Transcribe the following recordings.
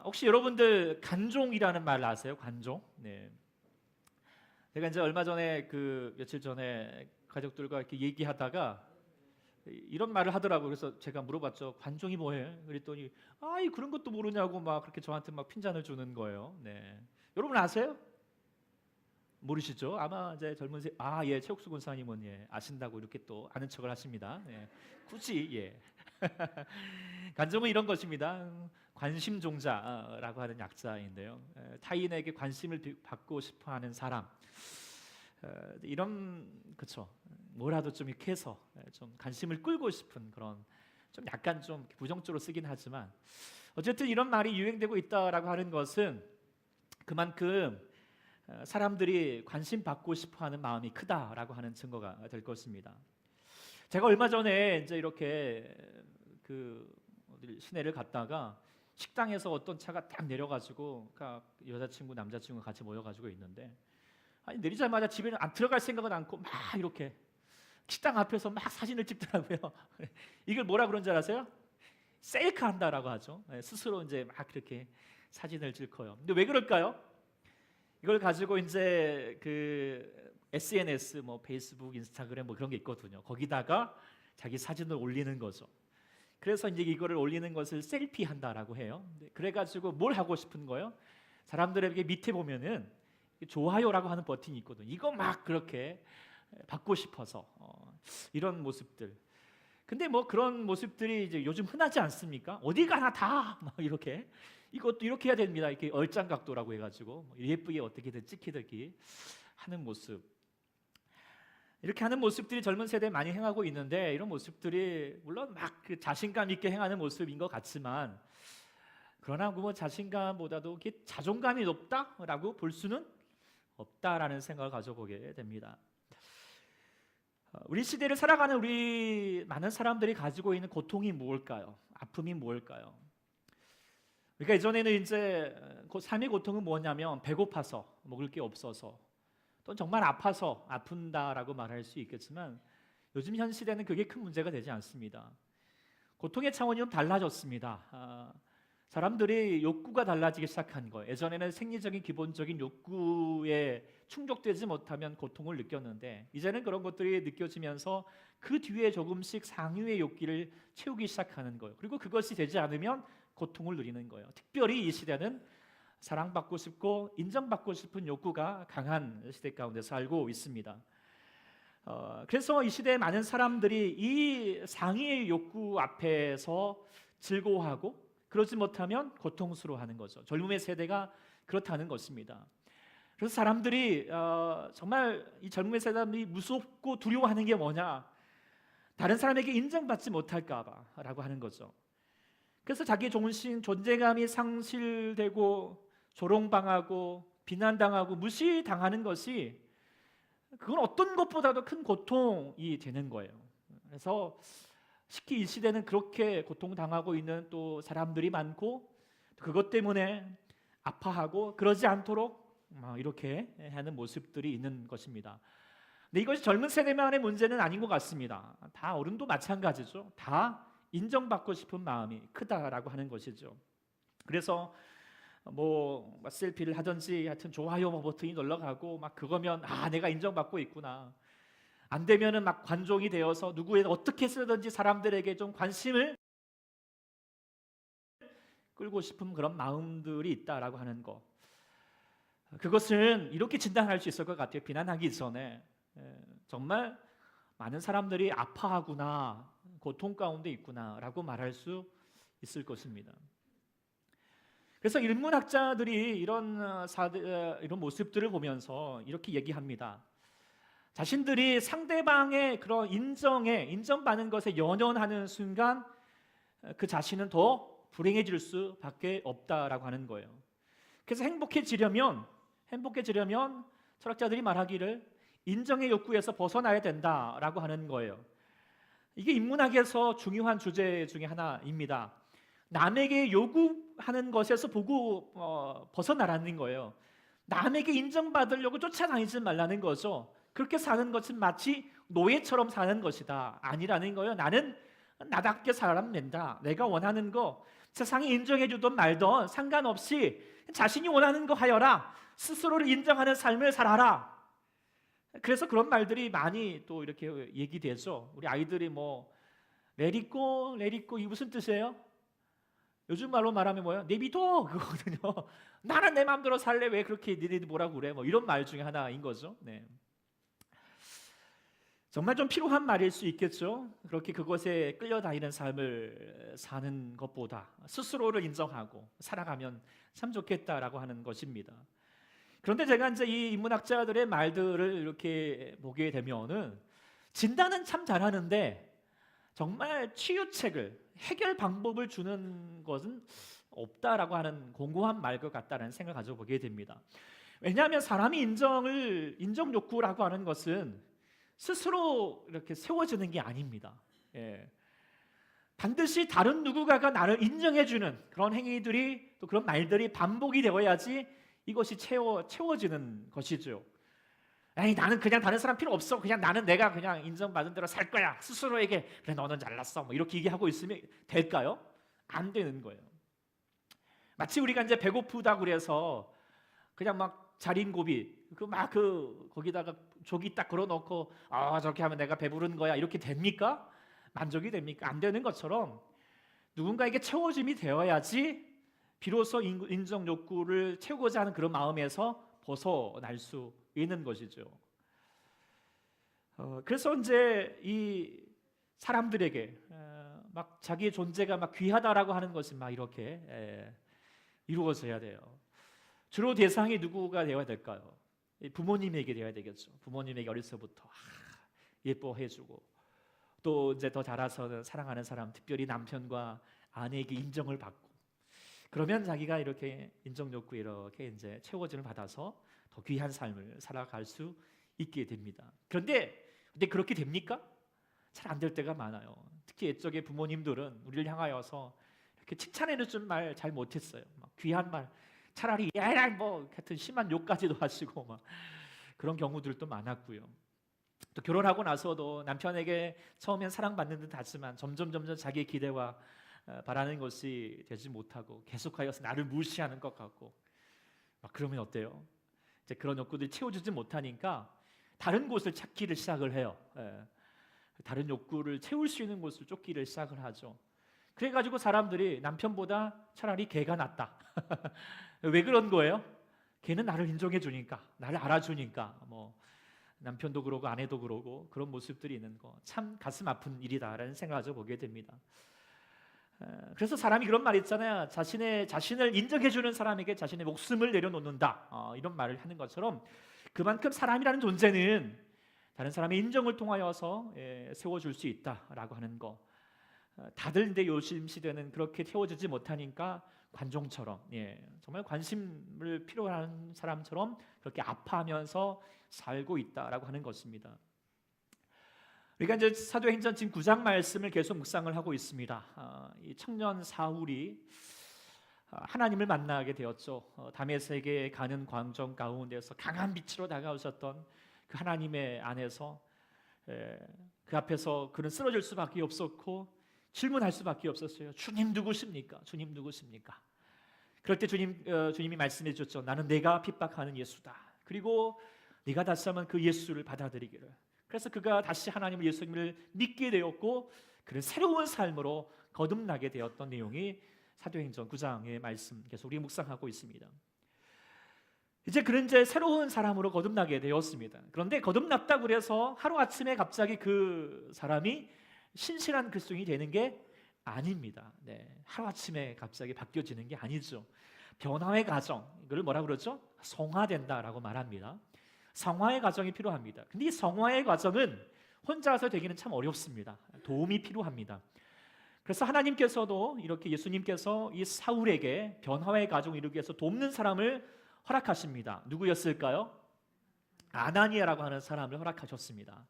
혹시 여러분들 관종이라는 말 아세요? 관종? 네. 제가 이제 얼마 전에 며칠 전에 가족들과 이렇게 얘기하다가 이런 말을 하더라고요. 그래서 제가 물어봤죠. 관종이 뭐예요? 그랬더니 그런 것도 모르냐고 막 그렇게 저한테 막 핀잔을 주는 거예요. 네. 여러분 아세요? 모르시죠? 아마 이제 젊은 예, 최옥수 군사님은 아신다고 이렇게 또 아는 척을 하십니다. 네. 굳이 관종은 이런 것입니다. 관심종자라고 하는 약자인데요. 타인에게 관심을 받고 싶어하는 사람. 이런 그쵸. 뭐라도 좀 이렇게 해서 좀 관심을 끌고 싶은 그런 좀 약간 좀 부정적으로 쓰긴 하지만 어쨌든 이런 말이 유행되고 있다라고 하는 것은 그만큼 사람들이 관심 받고 싶어하는 마음이 크다라고 하는 증거가 될 것입니다. 제가 얼마 전에 이제 이렇게 시내를 갔다가 식당에서 어떤 차가 딱 내려가지고 여자친구 남자친구 같이 모여가지고 있는데 내리자마자 집에는 안 들어갈 생각은 않고 막 이렇게 식당 앞에서 막 사진을 찍더라고요. 이걸 뭐라 그런 줄 아세요? 셀카 한다라고 하죠. 스스로 이제 막 이렇게 사진을 찍어요. 근데 왜 그럴까요? 이걸 가지고 이제 SNS 페이스북, 인스타그램 그런 게 있거든요. 거기다가 자기 사진을 올리는 거죠. 그래서 이제 이거를 올리는 것을 셀피 한다라고 해요. 그래가지고 뭘 하고 싶은 거예요? 사람들에게 밑에 보면은 좋아요라고 하는 버튼이 있거든요. 이거 막 그렇게 받고 싶어서 이런 모습들. 근데 그런 모습들이 이제 요즘 흔하지 않습니까? 어디 가나 다 막 이렇게 이것도 이렇게 해야 됩니다. 이렇게 얼짱각도라고 해가지고 예쁘게 어떻게든 찍히듯이 하는 모습. 이렇게 하는 모습들이 젊은 세대에 많이 행하고 있는데 이런 모습들이 물론 막 자신감 있게 행하는 모습인 것 같지만 그러나 자신감보다도 자존감이 높다라고 볼 수는 없다라는 생각을 가져보게 됩니다. 우리 시대를 살아가는 우리 많은 사람들이 가지고 있는 고통이 무엇일까요? 아픔이 무엇일까요? 그러니까 예전에는 이제 삶의 고통은 뭐냐면 배고파서 먹을 게 없어서 또 정말 아파서 아픈다라고 말할 수 있겠지만 요즘 현 시대는 그게 큰 문제가 되지 않습니다. 고통의 차원이 좀 달라졌습니다. 사람들이 욕구가 달라지기 시작한 거예요. 예전에는 생리적인 기본적인 욕구에 충족되지 못하면 고통을 느꼈는데 이제는 그런 것들이 느껴지면서 그 뒤에 조금씩 상위의 욕구를 채우기 시작하는 거예요. 그리고 그것이 되지 않으면 고통을 누리는 거예요. 특별히 이 시대는 사랑받고 싶고 인정받고 싶은 욕구가 강한 시대 가운데 살고 있습니다. 그래서 이 시대에 많은 사람들이 이 상위의 욕구 앞에서 즐거워하고 그러지 못하면 고통스러워하는 거죠. 젊음의 세대가 그렇다는 것입니다. 그래서 사람들이 정말 이 젊음의 세대들이 무섭고 두려워하는 게 뭐냐? 다른 사람에게 인정받지 못할까봐라고 하는 거죠. 그래서 자기 존재감이 상실되고 조롱당하고 비난당하고 무시당하는 것이 그건 어떤 것보다도 큰 고통이 되는 거예요. 그래서 특히 이 시대는 그렇게 고통당하고 있는 또 사람들이 많고 그것 때문에 아파하고 그러지 않도록 이렇게 하는 모습들이 있는 것입니다. 근데 이것이 젊은 세대만의 문제는 아닌 것 같습니다. 다 어른도 마찬가지죠. 다 인정받고 싶은 마음이 크다라고 하는 것이죠. 그래서 셀피를 하든지 하여튼 좋아요 버튼이 눌러가고 그거면 내가 인정받고 있구나. 안 되면은 관종이 되어서 누구에 어떻게 쓰든지 사람들에게 좀 관심을 끌고 싶은 그런 마음들이 있다라고 하는 거. 그것은 이렇게 진단할 수 있을 것 같아요. 비난하기 전에 정말 많은 사람들이 아파하구나, 고통 가운데 있구나라고 말할 수 있을 것입니다. 그래서 인문학자들이 이런 모습들을 보면서 이렇게 얘기합니다. 자신들이 상대방의 그런 인정받는 것에 연연하는 순간 그 자신은 더 불행해질 수밖에 없다라고 하는 거예요. 그래서 행복해지려면 철학자들이 말하기를 인정의 욕구에서 벗어나야 된다라고 하는 거예요. 이게 인문학에서 중요한 주제 중에 하나입니다. 남에게 요구하는 것에서 벗어나라는 거예요. 남에게 인정받으려고 쫓아다니지 말라는 거죠. 그렇게 사는 것은 마치 노예처럼 사는 것이다. 아니라는 거예요. 나는 나답게 살아낸다. 내가 원하는 거 세상이 인정해 주든 말든 상관없이 자신이 원하는 거 하여라. 스스로를 인정하는 삶을 살아라. 그래서 그런 말들이 많이 또 이렇게 얘기되죠. 우리 아이들이 뭐 let it go, let it go, 이 무슨 뜻이에요? 요즘 말로 말하면 뭐예요? 내비둬 그거거든요. 나는 내 마음대로 살래. 왜 그렇게 니네들 뭐라고 그래? 뭐 이런 말 중에 하나인 거죠. 네. 정말 좀 필요한 말일 수 있겠죠. 그렇게 그것에 끌려다니는 삶을 사는 것보다 스스로를 인정하고 살아가면 참 좋겠다라고 하는 것입니다. 그런데 제가 이제 이 인문학자들의 말들을 이렇게 보게 되면은 진단은 참 잘하는데 정말 치유책을 해결 방법을 주는 것은 없다라고 하는 공고한 말것 같다는 생각을 가져보게 됩니다. 왜냐하면 사람이 인정 욕구라고 하는 것은 스스로 이렇게 세워지는 게 아닙니다. 예. 반드시 다른 누군가가 나를 인정해주는 그런 행위들이 또 그런 말들이 반복이 되어야지 이것이 채워지는 것이죠. 에이, 나는 그냥 다른 사람 필요 없어. 그냥 나는 내가 그냥 인정받은 대로 살 거야. 스스로에게 그래 너는 잘났어. 뭐 이렇게 얘기하고 있으면 될까요? 안 되는 거예요. 마치 우리가 이제 배고프다 그래서 그냥 막 자린고비 거기다가 조기 딱 걸어놓고 저렇게 하면 내가 배부른 거야 이렇게 됩니까? 만족이 됩니까? 안 되는 것처럼 누군가에게 채워짐이 되어야지 비로소 인정 욕구를 채우고자 하는 그런 마음에서 벗어날 수 있는 것이죠. 그래서 이제 이 사람들에게 막 자기의 존재가 막 귀하다라고 하는 것이 막 이렇게 이루어져야 돼요. 주로 대상이 누구가 되어야 될까요? 부모님에게 되어야 되겠죠. 부모님에게 어려서부터 예뻐해주고 또 이제 더 자라서는 사랑하는 사람, 특별히 남편과 아내에게 인정을 받고 그러면 자기가 이렇게 인정 욕구 이렇게 이제 채워짐을 받아서 더 귀한 삶을 살아갈 수 있게 됩니다. 그런데 그렇게 됩니까? 잘 안 될 때가 많아요. 특히 옛적의 부모님들은 우리를 향하여서 이렇게 칭찬해는 좀 말 잘 못했어요. 막 귀한 말, 차라리 야라 뭐 같은 심한 욕까지도 하시고 막 그런 경우들도 많았고요. 또 결혼하고 나서도 남편에게 처음엔 사랑받는 듯 하지만 점점 자기의 기대와 바라는 것이 되지 못하고 계속하여서 나를 무시하는 것 같고 막 그러면 어때요? 이제 그런 욕구들이 채워주지 못하니까 다른 곳을 찾기를 시작을 해요. 다른 욕구를 채울 수 있는 곳을 쫓기를 시작을 하죠. 그래가지고 사람들이 남편보다 차라리 걔가 낫다. 왜 그런 거예요? 걔는 나를 인정해 주니까, 나를 알아주니까. 뭐 남편도 그러고 아내도 그러고 그런 모습들이 있는 거 참 가슴 아픈 일이다라는 생각을 보게 됩니다. 그래서 사람이 그런 말 있잖아요. 자신을 인정해 주는 사람에게 자신의 목숨을 내려놓는다. 이런 말을 하는 것처럼 그만큼 사람이라는 존재는 다른 사람의 인정을 통하여서 세워줄 수 있다라고 하는 거. 다들 근데 요즘 시대는 그렇게 태워주지 못하니까 관종처럼 정말 관심을 필요한 사람처럼 그렇게 아파하면서 살고 있다라고 하는 것입니다. 우리가 이제 사도행전 지금 9장 말씀을 계속 묵상을 하고 있습니다. 이 청년 사울이 하나님을 만나게 되었죠. 다메섹에 가는 광정 가운데서 강한 빛으로 다가오셨던 그 하나님의 안에서 그 앞에서 그는 쓰러질 수밖에 없었고 질문할 수밖에 없었어요. 주님 누구십니까? 주님 누구십니까? 그럴 때 주님이 말씀해 주셨죠. 나는 내가 핍박하는 예수다. 그리고 네가 다시 한번 그 예수를 받아들이기를. 그래서 그가 다시 하나님을 예수님을 믿게 되었고 그런 새로운 삶으로 거듭나게 되었던 내용이 사도행전 9장의 말씀 계속 우리 묵상하고 있습니다. 이제 그런 이제 새로운 사람으로 거듭나게 되었습니다. 그런데 거듭났다고 그래서 하루아침에 갑자기 그 사람이 신실한 그리스도인이 되는 게 아닙니다. 하루아침에 갑자기 바뀌어지는 게 아니죠. 변화의 과정, 이걸 뭐라 그러죠? 성화된다라고 말합니다. 성화의 과정이 필요합니다. 근데 이 성화의 과정은 혼자서 되기는 참 어렵습니다. 도움이 필요합니다. 그래서 하나님께서도 이렇게 예수님께서 이 사울에게 변화의 과정을 이루기 위해서 돕는 사람을 허락하십니다. 누구였을까요? 아나니아라고 하는 사람을 허락하셨습니다.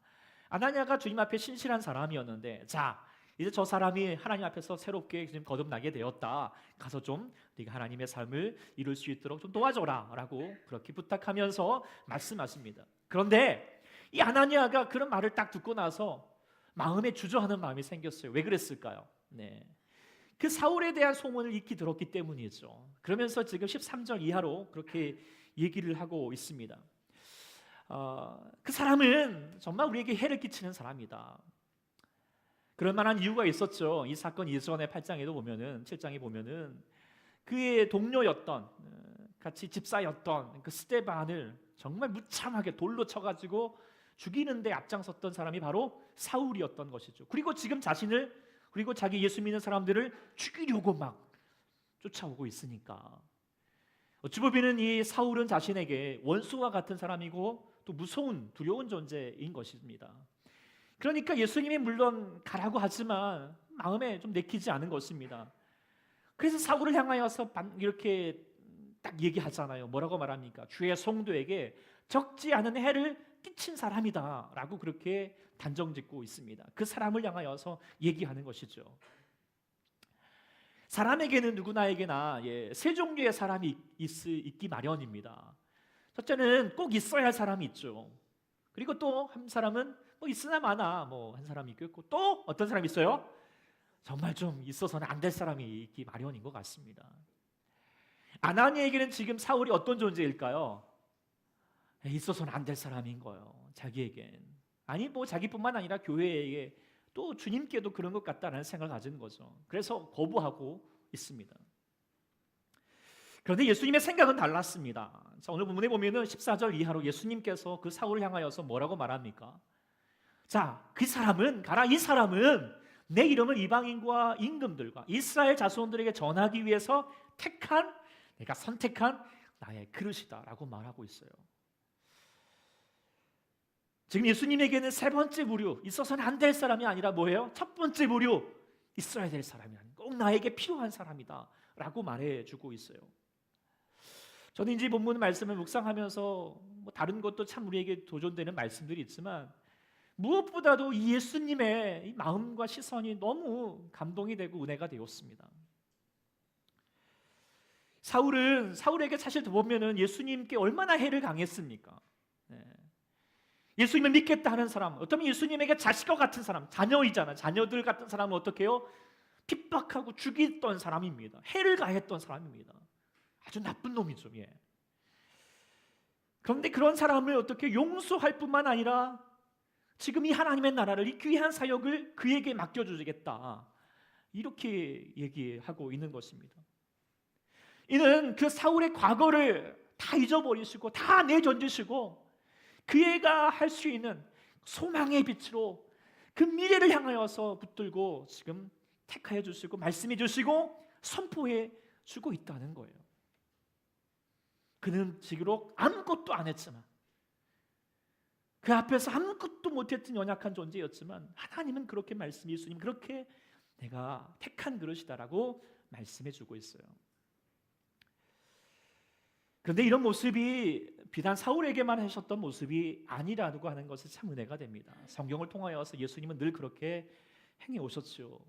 아나니아가 주님 앞에 신실한 사람이었는데 자 이제 저 사람이 하나님 앞에서 새롭게 지금 거듭나게 되었다. 가서 좀 네가 하나님의 삶을 이룰 수 있도록 좀 도와줘라 라고 그렇게 부탁하면서 말씀하십니다. 그런데 이 아나니아가 그런 말을 딱 듣고 나서 마음에 주저하는 마음이 생겼어요. 왜 그랬을까요? 그 사울에 대한 소문을 익히 들었기 때문이죠. 그러면서 지금 13절 이하로 그렇게 얘기를 하고 있습니다. 그 사람은 정말 우리에게 해를 끼치는 사람이다. 그럴 만한 이유가 있었죠. 이 사건 이전의 8장에도 보면은 7장에 보면은 그의 동료였던 같이 집사였던 그 스데반을 정말 무참하게 돌로 쳐가지고 죽이는 데 앞장섰던 사람이 바로 사울이었던 것이죠. 그리고 지금 자신을 그리고 자기 예수 믿는 사람들을 죽이려고 막 쫓아오고 있으니까 어찌 보면 이 사울은 자신에게 원수와 같은 사람이고 또 무서운 두려운 존재인 것입니다. 그러니까 예수님이 물론 가라고 하지만 마음에 좀 내키지 않은 것입니다. 그래서 사울을 향하여서 이렇게 딱 얘기하잖아요. 뭐라고 말합니까? 주의 성도에게 적지 않은 해를 끼친 사람이다 라고 그렇게 단정짓고 있습니다. 그 사람을 향하여서 얘기하는 것이죠. 사람에게는 누구나에게나 세 종류의 사람이 있기 마련입니다. 첫째는 꼭 있어야 할 사람이 있죠. 그리고 또 한 사람은 뭐 있으나 마나 뭐 한 사람이 있고 또 어떤 사람이 있어요? 정말 좀 있어서는 안 될 사람이 있기 마련인 것 같습니다. 아나니에게는 지금 사울이 어떤 존재일까요? 있어서는 안 될 사람인 거예요. 자기에겐. 아니 뭐 자기뿐만 아니라 교회에게 또 주님께도 그런 것 같다는 생각을 가진 거죠. 그래서 거부하고 있습니다. 그런데 예수님의 생각은 달랐습니다. 자, 오늘 본문에 보면은 14절 이하로 예수님께서 그 사울을 향하여서 뭐라고 말합니까? 자, 그 사람은 가라. 이 사람은 내 이름을 이방인과 임금들과 이스라엘 자손들에게 전하기 위해서 내가 선택한 나의 그릇이다라고 말하고 있어요. 지금 예수님에게는 세 번째 부류, 있어서는 안 될 사람이 아니라 뭐예요? 첫 번째 부류, 있어야 될 사람이 아니라 꼭 나에게 필요한 사람이다 라고 말해주고 있어요. 저는 이제 본문 말씀을 묵상하면서 뭐 다른 것도 참 우리에게 도전되는 말씀들이 있지만 무엇보다도 이 예수님의 이 마음과 시선이 너무 감동이 되고 은혜가 되었습니다. 사울에게 사실 보면은 예수님께 얼마나 해를 강했습니까? 예수님을 믿겠다 하는 사람, 어쩌면 예수님에게 자식과 같은 사람, 자녀이잖아. 자녀들 같은 사람은 어떻게 해요? 핍박하고 죽이던 사람입니다. 해를 가했던 사람입니다. 아주 나쁜 놈이죠. 예. 그런데 그런 사람을 어떻게 용서할 뿐만 아니라 지금 이 하나님의 나라를, 이 귀한 사역을 그에게 맡겨주겠다 이렇게 얘기하고 있는 것입니다. 이는 그 사울의 과거를 다 잊어버리시고 다 내던지시고 그애가 할 수 있는 소망의 빛으로 그 미래를 향하여서 붙들고 지금 택하여 주시고 말씀해 주시고 선포해 주고 있다는 거예요. 그는 지금으로 아무것도 안 했지만 그 앞에서 아무것도 못했던 연약한 존재였지만 하나님은 그렇게 예수님 그렇게 내가 택한 그릇이다라고 말씀해 주고 있어요. 그런데 이런 모습이 비단 사울에게만 하셨던 모습이 아니라고 하는 것이 참 은혜가 됩니다. 성경을 통하여서 예수님은 늘 그렇게 행해 오셨죠.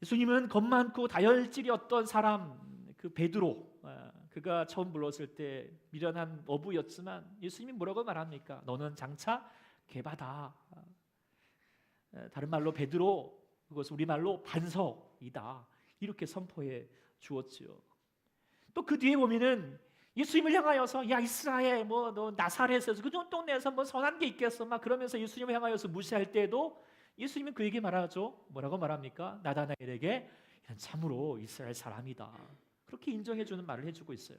예수님은 겁 많고 다혈질이었던 사람 그 베드로, 그가 처음 불렀을 때 미련한 어부였지만 예수님이 뭐라고 말합니까? 너는 장차 개바다. 다른 말로 베드로, 그것은 우리말로 반석이다. 이렇게 선포해 주었지요. 또 그 뒤에 보면은 예수님을 향하여서 야 이스라엘 뭐 너 나사렛에서 그 동네에서 뭐 선한 게 있겠어 막 그러면서 예수님을 향하여서 무시할 때에도 예수님은 그에게 말하죠. 뭐라고 말합니까? 나다나엘에게 참으로 이스라엘 사람이다. 그렇게 인정해 주는 말을 해주고 있어요.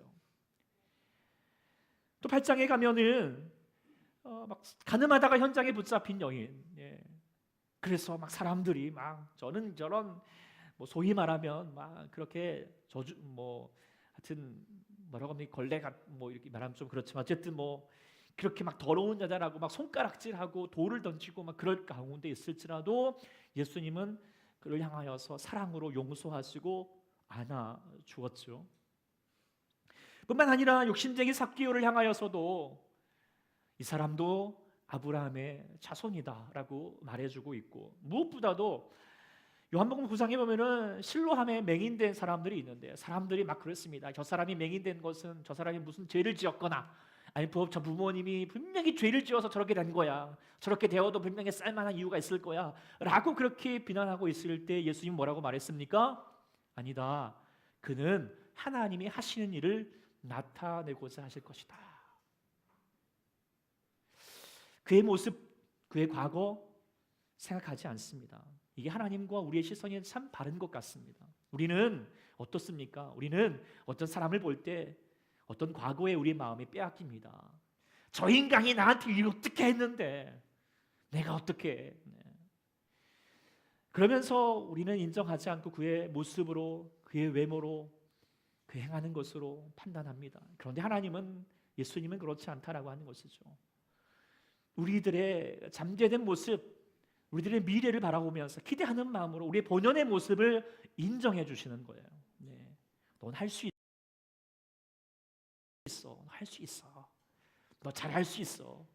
또 8장에 가면은 막 가늠하다가 현장에 붙잡힌 여인. 그래서 막 사람들이 막 저런 뭐 소위 말하면 막 그렇게 저주 뭐 하여튼 뭐라고 합니까? 걸레가 뭐 이렇게 말하면 좀 그렇지만 어쨌든 뭐 그렇게 막 더러운 여자라고 막 손가락질하고 돌을 던지고 막 그럴 가운데 있을지라도 예수님은 그를 향하여서 사랑으로 용서하시고 안아 주었죠. 뿐만 아니라 욕심쟁이 삭개오를 향하여서도 이 사람도 아브라함의 자손이다라고 말해주고 있고 무엇보다도 요한복음 9장에 보면은 실로함에 맹인된 사람들이 있는데 사람들이 막 그랬습니다. 저 사람이 맹인된 것은 저 사람이 무슨 죄를 지었거나 아니 저 부모님이 분명히 죄를 지어서 저렇게 된 거야. 저렇게 되어도 분명히 쌀만한 이유가 있을 거야 라고 그렇게 비난하고 있을 때 예수님 뭐라고 말했습니까? 아니다. 그는 하나님이 하시는 일을 나타내고자 하실 것이다. 그의 모습, 그의 과거 생각하지 않습니다. 이게 하나님과 우리의 시선이 참 바른 것 같습니다. 우리는 어떻습니까? 우리는 어떤 사람을 볼 때 어떤 과거에 우리 마음이 빼앗깁니다. 저 인간이 나한테 이걸 어떻게 했는데 내가 어떻게 해? 그러면서 우리는 인정하지 않고 그의 모습으로, 그의 외모로, 그 행하는 것으로 판단합니다. 그런데 하나님은, 예수님은 그렇지 않다라고 하는 것이죠. 우리들의 잠재된 모습, 우리들의 미래를 바라보면서 기대하는 마음으로 우리의 본연의 모습을 인정해 주시는 거예요. 네. 넌 할 수 있어. 할 수 있어. 너 잘할 수 있어.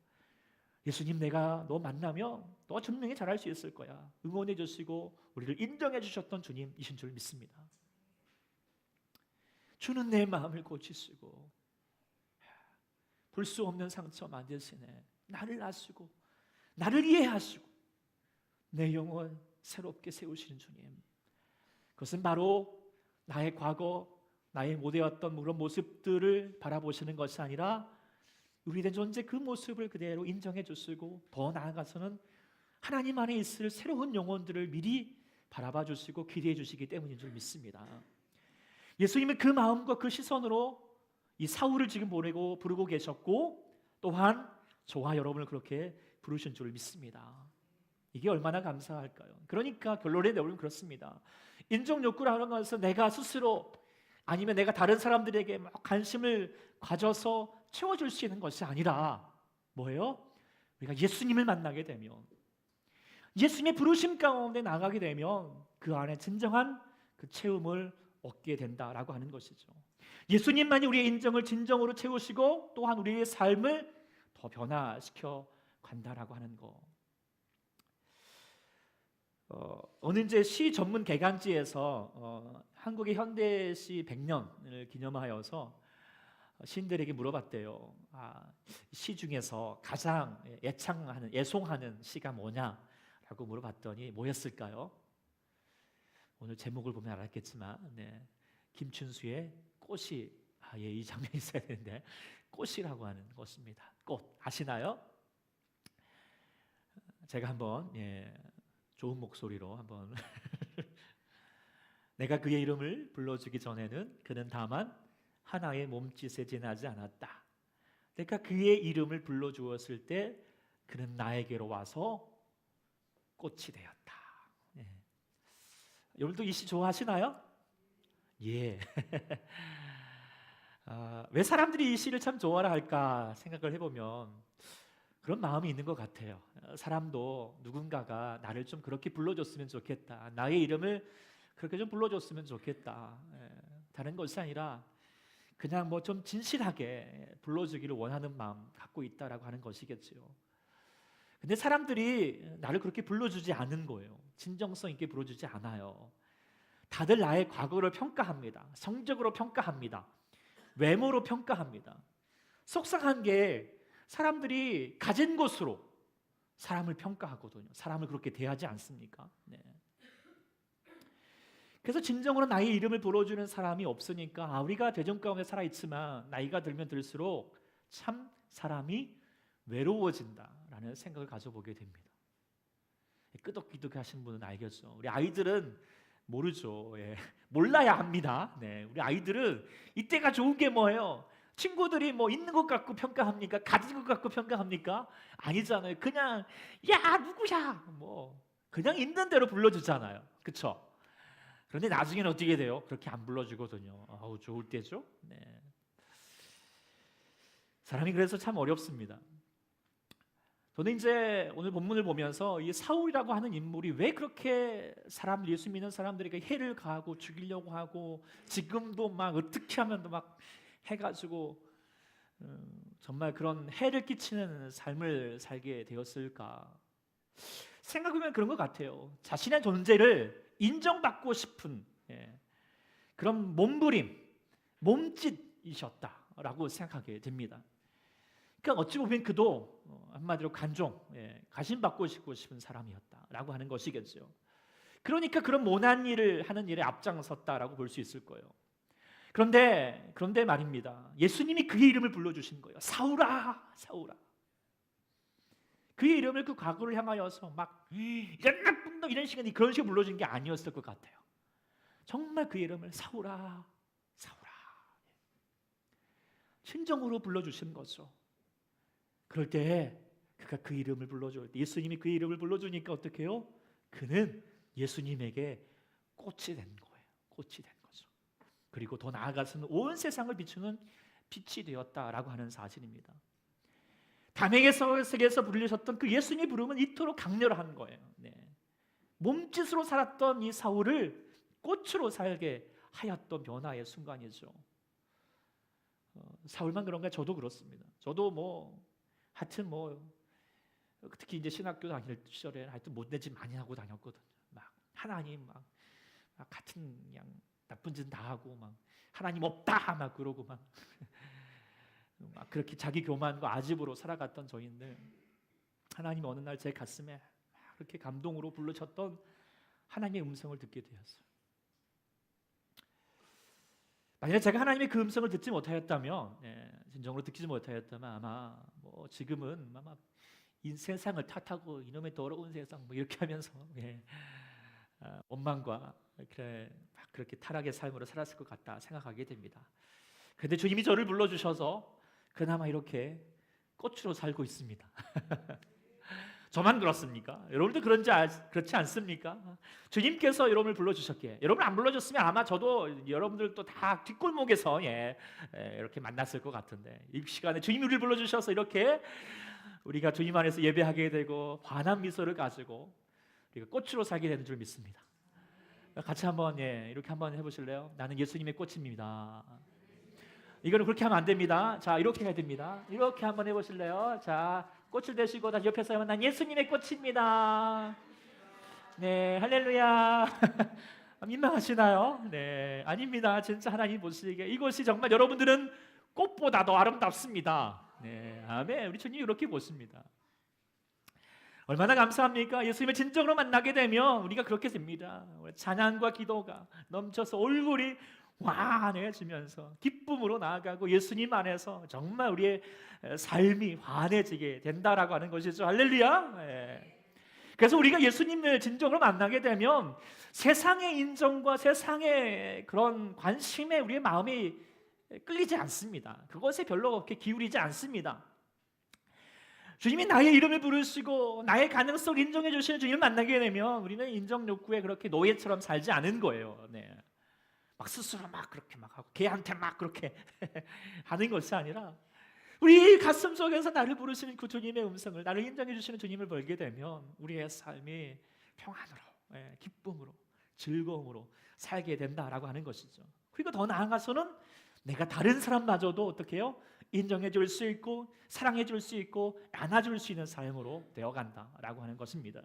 예수님, 내가 너 만나면 너 분명히 잘할 수 있을 거야. 응원해 주시고 우리를 인정해 주셨던 주님이신 줄 믿습니다. 주는 내 마음을 고치시고 볼 수 없는 상처 만드시네. 나를 아시고 나를 이해하시고 내 영혼 새롭게 세우시는 주님. 그것은 바로 나의 과거, 나의 못해왔던 그런 모습들을 바라보시는 것이 아니라 우리의 존재 그 모습을 그대로 인정해 주시고 더 나아가서는 하나님 안에 있을 새로운 영혼들을 미리 바라봐 주시고 기대해 주시기 때문인 줄 믿습니다. 예수님은 그 마음과 그 시선으로 이 사울을 지금 부르고 계셨고 또한 저와 여러분을 그렇게 부르신 줄 믿습니다. 이게 얼마나 감사할까요? 그러니까 결론에 내리면 그렇습니다. 인정 욕구라는 것은 내가 스스로 아니면 내가 다른 사람들에게 막 관심을 가져서 채워줄 수 있는 것이 아니라 뭐예요? 우리가 예수님을 만나게 되면, 예수님의 부르심 가운데 나가게 되면 그 안에 진정한 그 채움을 얻게 된다라고 하는 것이죠. 예수님만이 우리의 인정을 진정으로 채우시고 또한 우리의 삶을 더 변화시켜 간다라고 하는 거. 어느 이제 시 전문 개간지에서 한국의 현대시 100년을 기념하여서 시인들에게 물어봤대요. 시 중에서 가장 애송하는 시가 뭐냐라고 물어봤더니 뭐였을까요? 오늘 제목을 보면 알았겠지만, 김춘수의 꽃이, 이 장면이 있어야 되는데 꽃이라고 하는 것입니다. 꽃 아시나요? 제가 한번 좋은 목소리로 한번 내가 그의 이름을 불러주기 전에는 그는 다만 하나의 몸짓에 지나지 않았다. 내가 그의 이름을 불러주었을 때 그는 나에게로 와서 꽃이 되었다. 여러분도 이 시 좋아하시나요? 예. 왜 사람들이 이 시를 참 좋아라 할까 생각을 해보면 그런 마음이 있는 것 같아요. 사람도 누군가가 나를 좀 그렇게 불러줬으면 좋겠다. 나의 이름을 그렇게 좀 불러줬으면 좋겠다. 다른 것이 아니라 그냥 뭐 좀 진실하게 불러주기를 원하는 마음 갖고 있다라고 하는 것이겠죠. 근데 사람들이 나를 그렇게 불러주지 않는 거예요. 진정성 있게 불러주지 않아요. 다들 나의 과거를 평가합니다. 성적으로 평가합니다. 외모로 평가합니다. 속상한 게 사람들이 가진 것으로 사람을 평가하거든요. 사람을 그렇게 대하지 않습니까? 그래서 진정으로 나의 이름을 불러주는 사람이 없으니까 우리가 대중 가운데 살아있지만 나이가 들면 들수록 참 사람이 외로워진다라는 생각을 가져보게 됩니다. 끄덕끄덕 하신 분은 알겠죠. 우리 아이들은 모르죠. 몰라야 합니다. 우리 아이들은 이때가 좋은 게 뭐예요? 친구들이 뭐 있는 것 같고 평가합니까? 가진 것 같고 평가합니까? 아니잖아요. 그냥 야 누구야 뭐 그냥 있는 대로 불러주잖아요. 그렇죠? 그런데 나중에는 어떻게 돼요? 그렇게 안 불러주거든요. 좋을 때죠. 사람이 그래서 참 어렵습니다. 저는 이제 오늘 본문을 보면서 이 사울이라고 하는 인물이 왜 그렇게 예수 믿는 사람들에게 해를 가하고 죽이려고 하고 지금도 막 어떻게 하면 막 해가지고 정말 그런 해를 끼치는 삶을 살게 되었을까 생각해보면 그런 것 같아요. 자신의 존재를 인정받고 싶은 그런 몸부림, 몸짓이셨다라고 생각하게 됩니다. 그러니까 어찌 보면 그도 한마디로 간종, 가신받고 싶은 사람이었다라고 하는 것이겠죠. 그러니까 그런 모난 일을 하는 일에 앞장섰다라고 볼 수 있을 거예요. 그런데 말입니다. 예수님이 그의 이름을 불러주신 거예요. 사울아, 사울아. 그의 이름을 그 과거를 향하여서 막 이런 나쁜 놈 이런 시간이 그런 식으로 불러준 게 아니었을 것 같아요. 정말 그의 이름을 사울아, 사울아. 친정으로 불러주신 거죠. 그럴 때 그가 그 이름을 불러줄 때 예수님이 그의 이름을 불러주니까 어떻게 해요? 그는 예수님에게 꽃이 된 거예요. 꽃이 된 거죠. 그리고 더 나아가서는 온 세상을 비추는 빛이 되었다라고 하는 사실입니다. 담에게 세계에서 부르셨던 그 예수님의 부름은 이토록 강렬한 거예요. 몸짓으로 살았던 이 사울을 꽃으로 살게 하였던 변화의 순간이죠. 사울만 그런가? 저도 그렇습니다. 저도 하여튼 특히 이제 신학교 다닐 시절에 하여튼 못된 짓 많이 하고 다녔거든요. 막 하나님 막 같은 그냥 나쁜 짓 다 하고 막 하나님 없다 막 그러고 막 그렇게 자기 교만과 아집으로 살아갔던 저인데 하나님이 어느 날 제 가슴에 그렇게 감동으로 불러쳤던 하나님의 음성을 듣게 되었어요. 만약에 제가 하나님의 그 음성을 듣지 못하였다면, 진정으로 듣지 못하였다면 아마 지금은 아마 이 세상을 탓하고 이놈의 더러운 세상 이렇게 하면서 원망과 그렇게 타락의 삶으로 살았을 것 같다 생각하게 됩니다. 그런데 주님이 저를 불러주셔서 그나마 이렇게 꽃으로 살고 있습니다. 저만 그렇습니까? 여러분도 그렇지 않습니까? 주님께서 여러분을 불러주셨기에 여러분을 안 불러줬으면 아마 저도 여러분들도 다 뒷골목에서 이렇게 만났을 것 같은데 이 시간에 주님이 우리를 불러주셔서 이렇게 우리가 주님 안에서 예배하게 되고 환한 미소를 가지고 우리가 꽃으로 살게 되는 줄 믿습니다. 같이 한번 이렇게 한번 해보실래요? 나는 예수님의 꽃입니다. 이거는 그렇게 하면 안 됩니다. 자, 이렇게 해야 됩니다. 이렇게 한번 해보실래요? 자, 꽃을 대시고 다시 옆에서 하면 난 예수님의 꽃입니다. 네, 할렐루야. 민망하시나요? 네, 아닙니다. 진짜 하나님 보시기에 이것이 정말 여러분들은 꽃보다 더 아름답습니다. 네, 아멘. 우리 주님이 이렇게 보십니다. 얼마나 감사합니까? 예수님을 진정으로 만나게 되면 우리가 그렇게 됩니다. 찬양과 기도가 넘쳐서 얼굴이 환해지면서 기쁨으로 나아가고 예수님 안에서 정말 우리의 삶이 환해지게 된다라고 하는 것이죠. 할렐루야. 그래서 우리가 예수님을 진정으로 만나게 되면 세상의 인정과 세상의 그런 관심에 우리의 마음이 끌리지 않습니다. 그것에 별로 그렇게 기울이지 않습니다. 주님이 나의 이름을 부르시고 나의 가능성을 인정해 주시는 주님을 만나게 되면 우리는 인정 욕구에 그렇게 노예처럼 살지 않은 거예요. 막 스스로 막 그렇게 막 하고 걔한테 막 그렇게 하는 것이 아니라 우리 가슴 속에서 나를 부르시는 그 주님의 음성을 나를 인정해 주시는 주님을 보게 되면 우리의 삶이 평안으로 기쁨으로 즐거움으로 살게 된다라고 하는 것이죠. 그리고 더 나아가서는 내가 다른 사람마저도 어떻게 해요? 인정해 줄 수 있고 사랑해 줄 수 있고 안아줄 수 있는 삶으로 되어간다라고 하는 것입니다.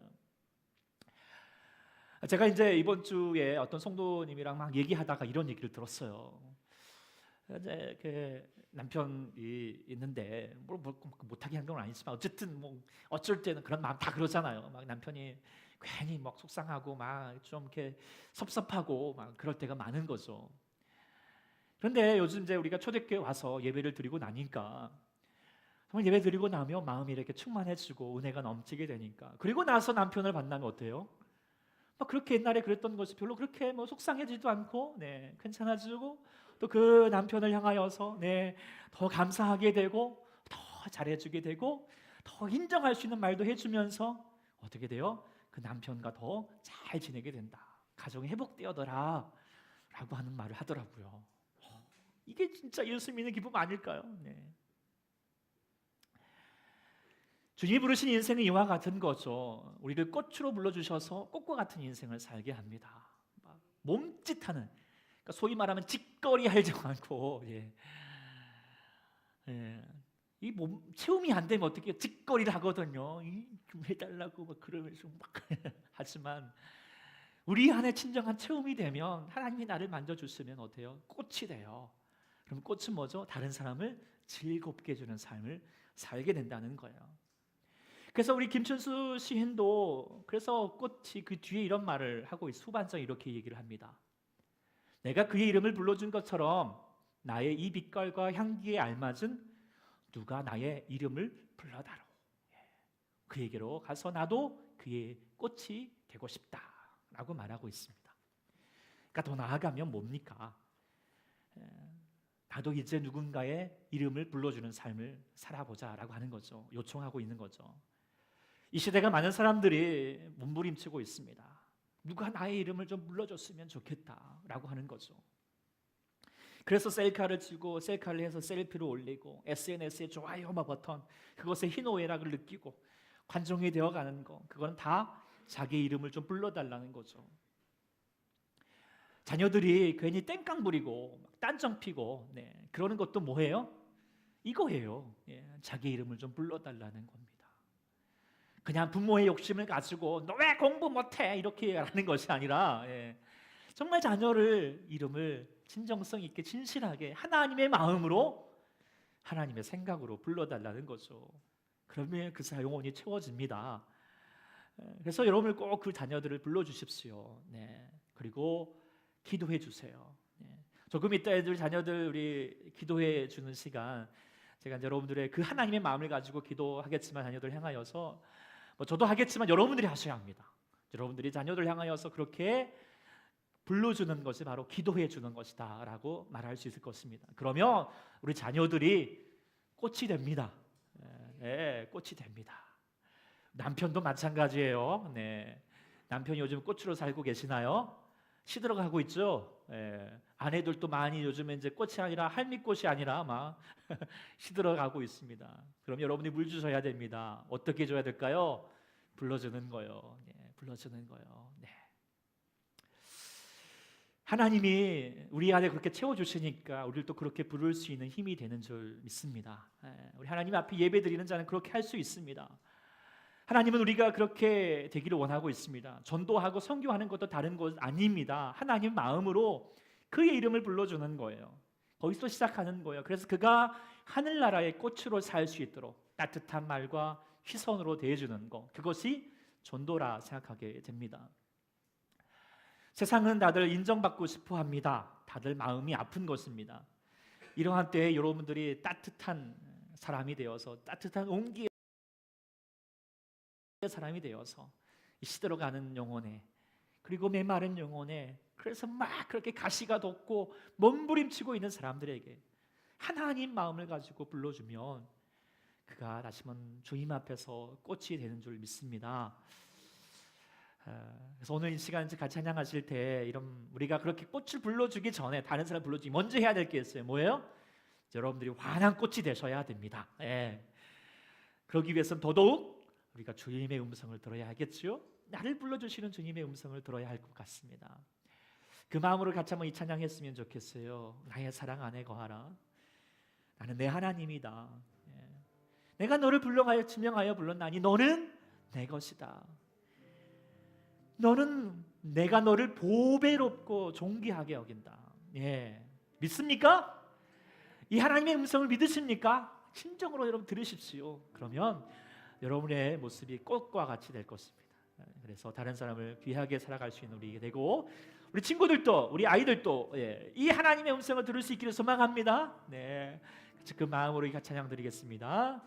제가 이제 이번 주에 어떤 성도님이랑 막 얘기하다가 이런 얘기를 들었어요. 이제 그 남편이 있는데 못하게 하는 건 아니지만 어쨌든 어쩔 때는 그런 마음 다 그러잖아요. 막 남편이 괜히 막 속상하고 막 좀 이렇게 섭섭하고 막 그럴 때가 많은 거죠. 그런데 요즘 이제 우리가 초대교회 와서 예배를 드리고 나니까 정말 예배 드리고 나면 마음이 이렇게 충만해지고 은혜가 넘치게 되니까 그리고 나서 남편을 만나면 어때요? 막 그렇게 옛날에 그랬던 것이 별로 그렇게 속상해지도 않고 괜찮아지고 또 그 남편을 향하여서 더 감사하게 되고 더 잘해주게 되고 더 인정할 수 있는 말도 해주면서 어떻게 돼요? 그 남편과 더 잘 지내게 된다. 가정이 회복되어더라 라고 하는 말을 하더라고요. 이게 진짜 예수 믿는 기쁨 아닐까요? 주님이 부르신 인생은 이와 같은 거죠. 우리를 꽃으로 불러주셔서 꽃과 같은 인생을 살게 합니다. 몸짓하는, 그러니까 소위 말하면 짓거리 하지 않고 이 몸 체험이 안 되면 어떻게 짓거리를 하거든요. 좀 해달라고 막 그러면서 막 하지만 우리 안에 진정한 체험이 되면 하나님이 나를 만져주시면 어때요? 꽃이 돼요. 그럼 꽃은 뭐죠? 다른 사람을 즐겁게 해주는 삶을 살게 된다는 거예요. 그래서 우리 김춘수 시인도 그래서 꽃이 그 뒤에 이런 말을 하고 후반성에 이렇게 얘기를 합니다. 내가 그의 이름을 불러준 것처럼 나의 이 빛깔과 향기에 알맞은 누가 나의 이름을 불러다로. 그에게로 가서 나도 그의 꽃이 되고 싶다라고 말하고 있습니다. 그러니까 더 나아가면 뭡니까? 나도 이제 누군가의 이름을 불러주는 삶을 살아보자라고 하는 거죠. 요청하고 있는 거죠. 이 시대가 많은 사람들이 몸부림치고 있습니다. 누가 나의 이름을 좀 불러줬으면 좋겠다라고 하는 거죠. 그래서 셀카를 찍고 셀카를 해서 셀피를 올리고 SNS에 좋아요 버튼, 그것에 희노애락을 느끼고 관종이 되어가는 거, 그건 다 자기 이름을 좀 불러달라는 거죠. 자녀들이 괜히 땡깡 부리고 딴정 피고 그러는 것도 뭐예요? 이거예요. 자기 이름을 좀 불러달라는 겁니다. 그냥 부모의 욕심을 가지고 너 왜 공부 못해 이렇게 하는 것이 아니라 정말 자녀를 이름을 진정성 있게 진실하게 하나님의 마음으로 하나님의 생각으로 불러달라는 거죠. 그러면 그 영혼이 채워집니다. 그래서 여러분을 꼭 그 자녀들을 불러주십시오. 그리고 기도해 주세요. 조금 이따 애들 자녀들 우리 기도해 주는 시간, 제가 이제 여러분들의 그 하나님의 마음을 가지고 기도하겠지만 자녀들 향하여서 저도 하겠지만 여러분들이 하셔야 합니다. 여러분들이 자녀들 향하여서 그렇게 불러주는 것이 바로 기도해 주는 것이다 라고 말할 수 있을 것입니다. 그러면 우리 자녀들이 꽃이 됩니다. 꽃이 됩니다. 남편도 마찬가지예요. 남편이 요즘 꽃으로 살고 계시나요? 시들어가고 있죠. 아내들도 많이 요즘에 이제 꽃이 아니라 할미꽃이 아니라 막 시들어가고 있습니다. 그럼 여러분이 물 주셔야 됩니다. 어떻게 줘야 될까요? 불러주는 거요. 불러주는 거요. 하나님이 우리 안에 그렇게 채워주시니까 우리를 또 그렇게 부를 수 있는 힘이 되는 줄 믿습니다. 우리 하나님 앞에 예배드리는 자는 그렇게 할 수 있습니다. 하나님은 우리가 그렇게 되기를 원하고 있습니다. 전도하고 선교하는 것도 다른 것 아닙니다. 하나님 마음으로 그의 이름을 불러주는 거예요. 거기서 시작하는 거예요. 그래서 그가 하늘나라의 꽃으로 살 수 있도록 따뜻한 말과 휘선으로 대해주는 것, 그것이 전도라 생각하게 됩니다. 세상은 다들 인정받고 싶어 합니다. 다들 마음이 아픈 것입니다. 이러한 때에 여러분들이 따뜻한 사람이 되어서 따뜻한 온기의 사람이 되어서 시들어가는 영혼에, 그리고 메마른 영혼에, 그래서 막 그렇게 가시가 돋고 몸부림치고 있는 사람들에게 하나님 마음을 가지고 불러주면 그가 다시 한번 주님 앞에서 꽃이 되는 줄 믿습니다. 그래서 오늘 이 시간 같이 찬양하실 때 이런 우리가 그렇게 꽃을 불러주기 전에 다른 사람 불러주기 먼저 해야 될 게 있어요. 뭐예요? 여러분들이 환한 꽃이 되셔야 됩니다. 그러기 위해서는 더더욱 우리가 주님의 음성을 들어야 하겠지요. 나를 불러주시는 주님의 음성을 들어야 할 것 같습니다. 그 마음으로 같이 한번 이 찬양했으면 좋겠어요. 나의 사랑 안에 거하라. 나는 내 하나님이다. 내가 너를 불러하여 지명하여 불렀나니 너는 내 것이다. 너는 내가 너를 보배롭고 존귀하게 여긴다. 믿습니까? 이 하나님의 음성을 믿으십니까? 심정으로 여러분 들으십시오. 그러면 여러분의 모습이 꽃과 같이 될 것입니다. 그래서 다른 사람을 귀하게 살아갈 수 있는 우리 되고, 우리 친구들도 우리 아이들도 이 하나님의 음성을 들을 수 있기를 소망합니다. 그 마음으로 이 찬양 드리겠습니다.